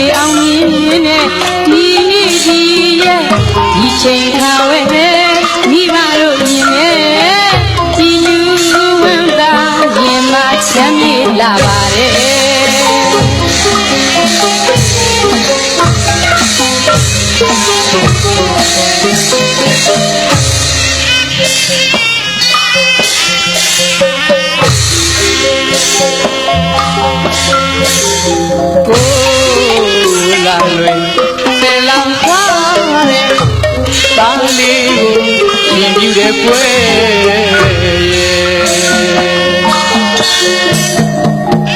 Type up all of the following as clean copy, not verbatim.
တွေအောင်မြင်တဲ့ဒီနေ့ဒီရဲ့ဒီချိန်ခါဝဲမိဘတို့မြင်တဲ့ဒီလူဝမ်းသာရင်မချမ်းမြေ့လာပါတယ်လာလွင်ဆယ်လောင်ထားတဲ့တားလေးကိုရင်ပြူတဲ့ပွဲ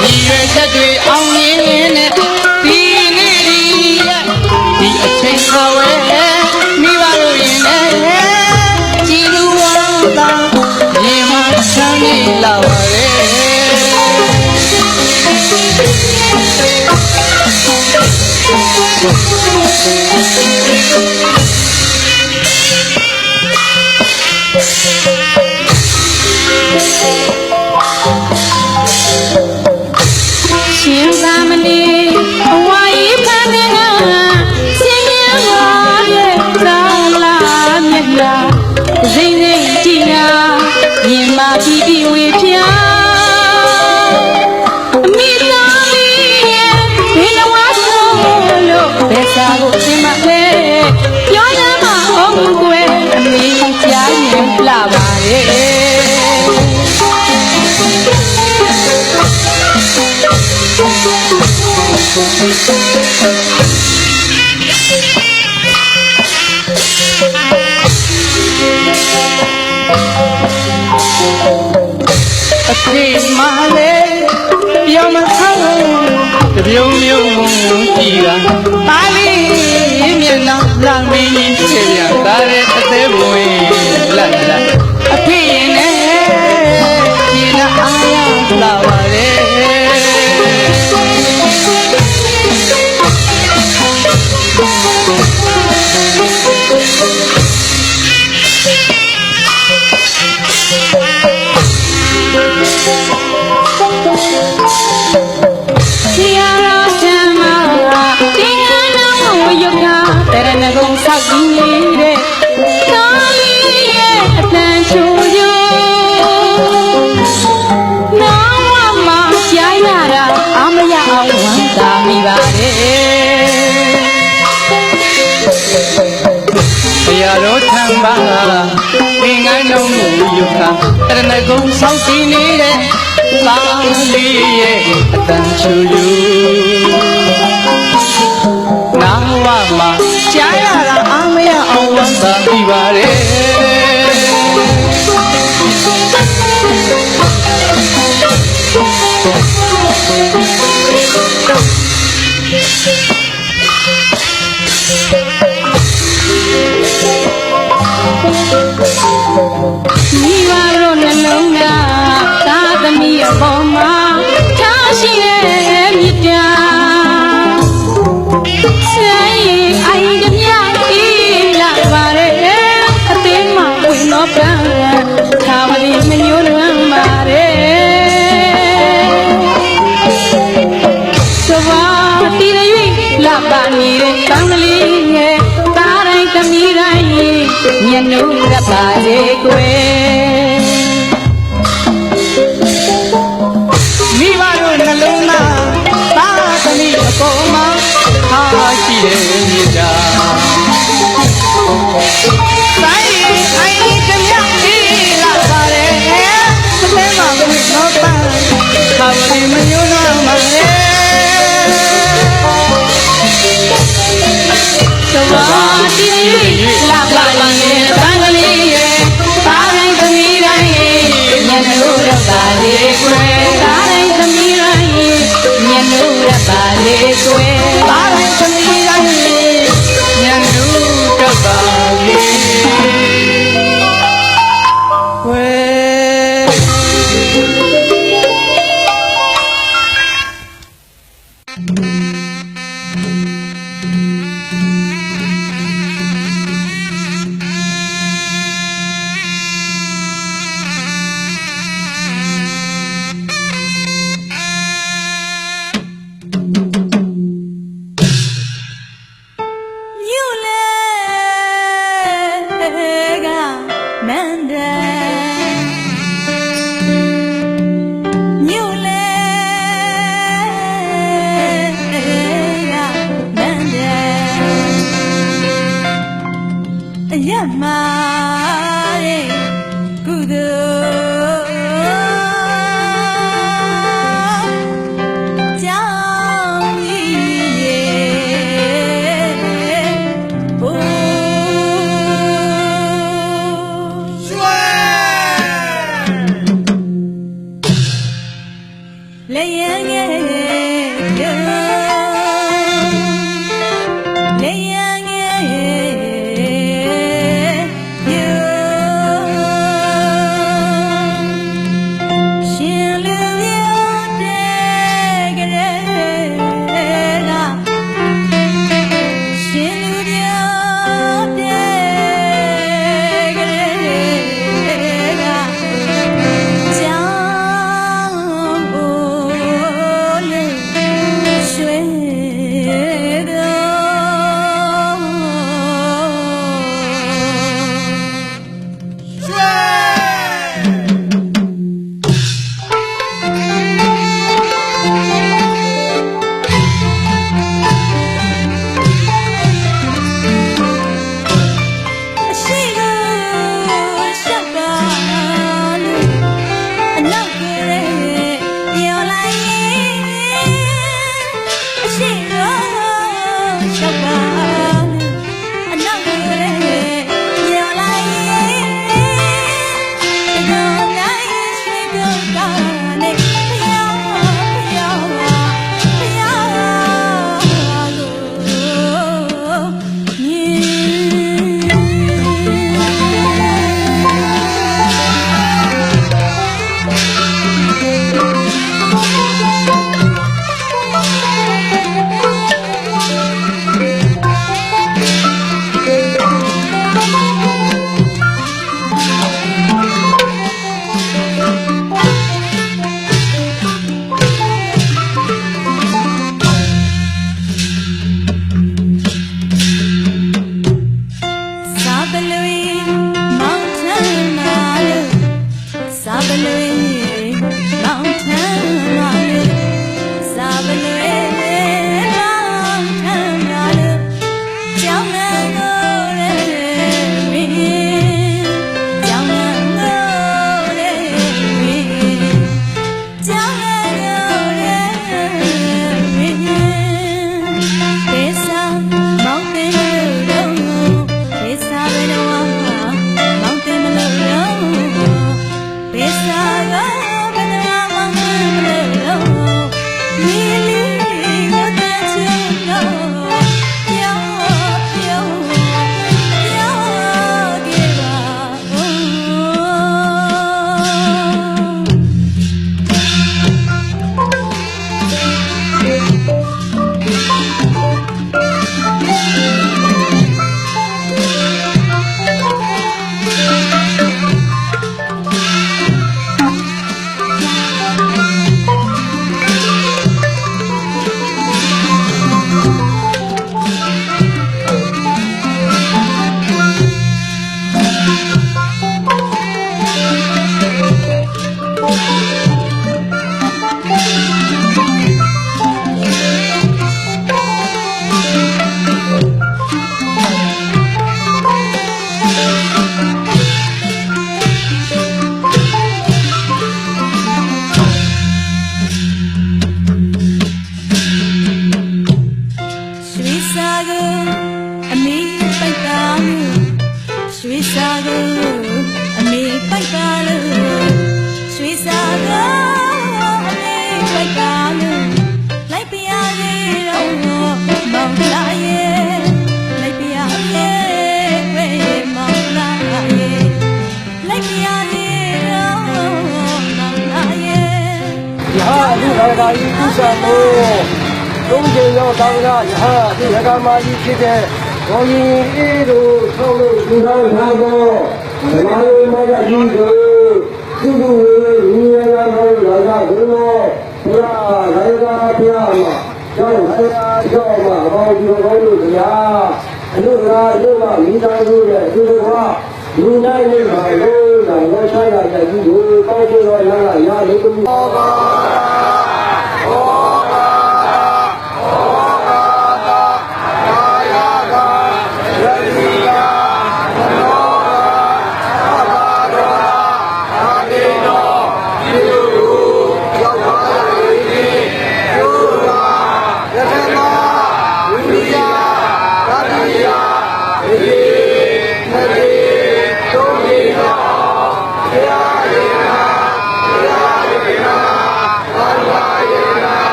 ဒီရွယ်ချက်တွေအောင်မြင်တဲ့ဒီနေ့ဒီအချိန်ခါဝဲမိဘတို့ရင်နဲ့ကြည်လူဝမ်းသာရင်မချမ်းမြေ့လာပါရဲ့ရှင်သာမဏေအဝါရီဖန်တဲ့ကဆင်းရဲပါရဲ့သာလာမြတ်လာစိမ့်စိမ့်ကြည်နာရင်မာပြီးပြီးဝေဖြာအမိသားမီးရဲ့ဘယ်လိုဝါဆုံးလို့ဘယ်စာကိုသင်မလဲပြောရမှာအောင်ကွယ်အမေကြားရင်လာပါရဲ့အဖေမလေးပြောမထားတပြုံမျိုးမုံကြည့်တာပါလီမျက်နှာလောင်ပြီးချေရတာတဲ့အသေးပွင့်လက်လက်အဖေနဲ့ဒီနာအားရလာပါလေတရဏဂုံဆောက်ပြီးနေတဲ့ကာလီရဲ့အတန်ချိုယိုနာမကြားရတာအမရအောင်ဝမ်းသာမိပါတယ်ဘုရားတော်ထံပါသင်္ကန်းတော်မူယုခတရဏဂုံဆောက်ပြီးနေတဲ့ကာလီရဲ့အတန်ချိုယိုနာဝမှာကြားရတာအမရအောင်ဝမ်းသာပြီးပါတယ်မိဘတို့နှလုံးသားသာသမီအပေါ်မှာထားရှိတဲ့မြတ်တာသာဝတိမညိုးလွမ်းပါတယ်သဘာတိရ၍လပါနေတဲ့တန်ကလေးရဲ့တားတိုင်းသမီးတိုင်းညနုရပါစေကွယ်မိဘတို့နှလုံးသားသာသမီးအပေါ်မှာထားရှိတဲ့မြေတာတိုင်းအိုင်ကမြတ်လာပါတယ်သမဲမှာဘယ်တော့ပန်းခါဝရီမညိုးတော့မှာလေသဘာတိလာပါလေတန်ကလေးရဲ့ပါတိုင်း ဒါကြီးဥစ္စာမို့သုံးကြိမ်ရောက်တောင်းတာယဟာဒီရကမာကြီးဖြစ်တဲ့ဘောရင်အေးတို့ဆောက်လို့ဒီကောင်းထားတော့ဓမ္မရေးမကကြီးတို့သူ့ကိုလူရရမို့လာကဘုရားဘုရားလိုက်တာဘုရားမှာကျောင်းဟရာကျောင်းမှာအပေါင်းဒီကောင်းလို့ဗျာအလို့လားအလို့ကမိသားစုရဲ့သူတို့ကလူနိုင်နေပါလို့လာဝဆိုင်ရတဲ့ဒီကိုတောင်းဆိုတော့လာရလို့ကို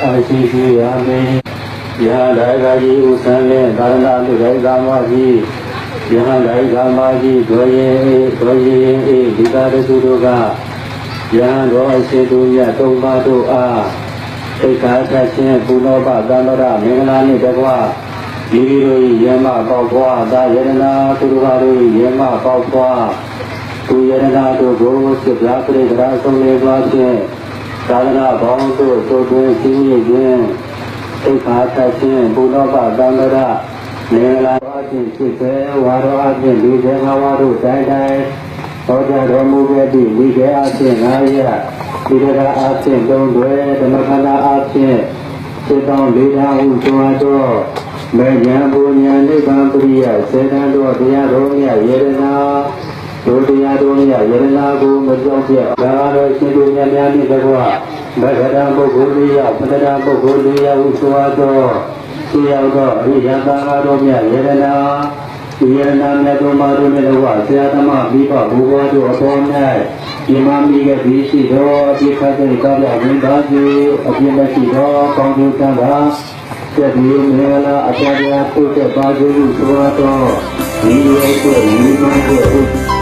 အာရှိရှိရမေယဟလိုက်ကာကြီးဥသံနဲ့သာရဏလူလိုက်ကာမကြီးယဟလိုက်ကာမကြီးဒွေရင်ဒီကာရစုတို့ကယဟတော်အရှင်သူမြတ်သုံးပါးတို့အားသိက္ခာထခြင်းပုလောဘသံဃာမင်္ဂလာနှင့်တကွဒီလိုယမပေါက်ပွားသာယရနာသူတို့ဘာတို့ယမပေါက်ပွားသူယရနာတို့ကိုစစ်ပြားပြိတ္တာဆုံးလေသွားခြင်းသာသနာပေါင်းတို့သို့တွင်ရှိနေခြင်းသိက္ခာထခြင်းဘုလောဘသံဃာနေလာအခြင်းဖြစ်စေဝါရောအခြင်းဒီစေငါဝါတို့တိုင်းတိုင်းဟောကြားတော်မူခဲ့သည့်ဝိကေအခြင်း၅ရက်ဒီရကအခြင်း၃တွဲဓမ္မခန္ဓာအခြင်းစေတောင်း၄ရာဟုဆိုအပ်သောမေယံဘုညံနိဗ္ဗာန်ပရိယစေတံတော်တရားတော်မြတ်ယေရနာဒုတိယတို့မြတ်ယရနာကိုမကြောက်ပြဒါတော့ရှင်တို့မြတ်များနှင့်တကွမဂ္ဂရပုဂ္ဂိုလ်လေးရပတ္တရာပုဂ္ဂိုလ်လေးရဟုဆိုအပ်သောသိရောက်သောအရိယသာငါတို့မြတ်ယရနာဒီယရနာမြတ်တို့မှာတို့နှင့်တကွဆရာသမားမိဘဘုရားတို့အပေါ်၌ဒီမမီရဲ့ဒီရှိသောအပြည့်ခတ်တဲ့ကောင်းတဲ့ဝိပါစုအပြည့်မရှိသောကောင်းကျိုးသံဃာသက်ဒီမေလာအပြည့်အစုံတဲ့ပါစုဟုဆိုအပ်သောဒီရဲ့ကိုဒီမှာကို